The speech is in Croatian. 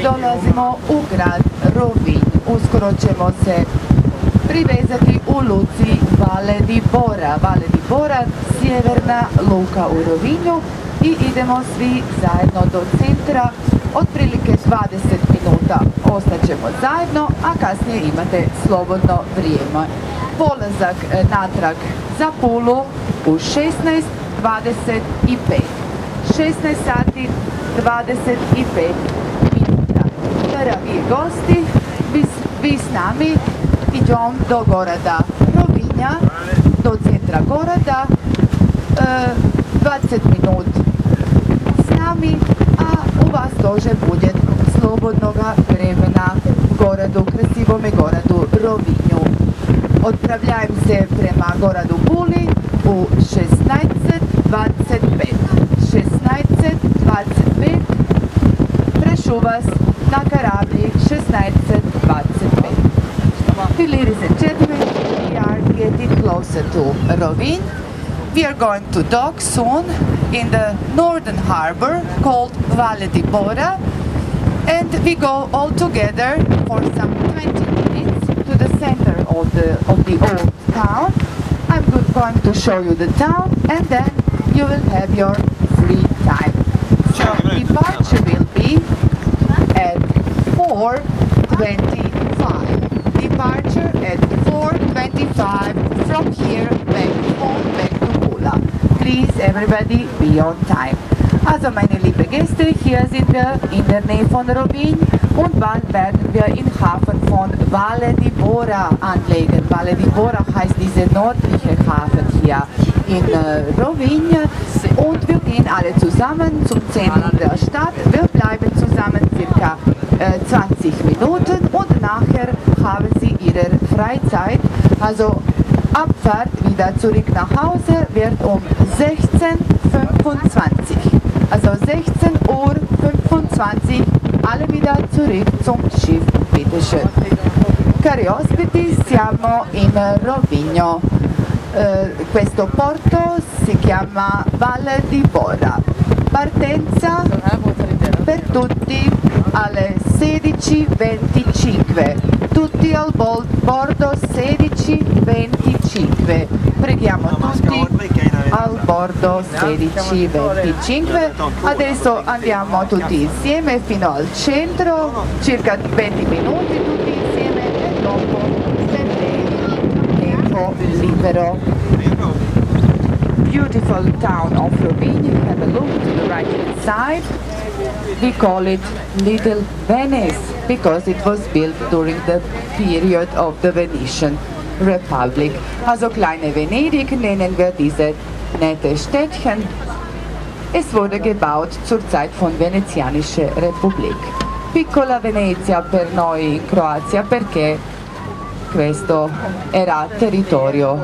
dolazimo u grad Rovinj. Uskoro ćemo se privezati u luci Valle di Bora. Valle di Bora, sjeverna luka u Rovinju, i idemo svi zajedno do centra. Otprilike 20 minuta ostaćemo zajedno, a kasnije imate slobodno vrijeme. Polazak natrag za Pulu u 16:25. 16 sati 25 minuta. Dragi gosti, vi s nami idemo do grada Rovinja, do centra grada, 20 minut s nami, a u vas dože bude slobodnoga vremena u gradu, krasivome gradu Rovinju. Odpravljajem se prema gradu Puli u 16:25. 16:25. Prešu vas na karablji 16:25. Ladies and gentlemen, we are getting closer to Rovinj. We are going to dock soon in the northern harbor called Valle di Bora, and we go all together for some 20 minutes to the center of the old town. I'm going to show you the town, and then you will have your free time. So departure will be at 4:25. Departure at 4:25 from here back home, back to Pula. Please everybody be on time. Also meine liebe Gäste, hier sind wir in der Nähe von Rovinj und bald werden wir im Hafen von Valle di Bora anlegen. Valle di Bora heißt dieser nördliche Hafen hier in Rovinj, und wir gehen alle zusammen zum Zentrum der Stadt. Wir bleiben zusammen circa 20 Minuten und nachher haben Sie Ihre Freizeit. Also Abfahrt wieder zurück nach Hause wird um 16:25. Also 16:25 Uhr alle wieder zurück zum Schiff. Bitte schön. Cari ospiti, siamo in Rovinj. Questo porto si chiama Valle di Bora. Partenza per tutti alle 16:25. Tutti al bordo 16:25. Preghiamo tutti al bordo 16:25. Adesso andiamo tutti insieme fino al centro, circa 20 minuti tutti insieme, e dopo tempo libero. Beautiful town of Rovinj. Have a look to the right hand side. We call it Little Venice because it was built during the period of the Venetian Republic. Also kleine Venedig nennen wir diese nette Städtchen. Es wurde gebaut zur Zeit von Venezianische Republik. Piccola Venezia per noi in Croazia perché questo era territorio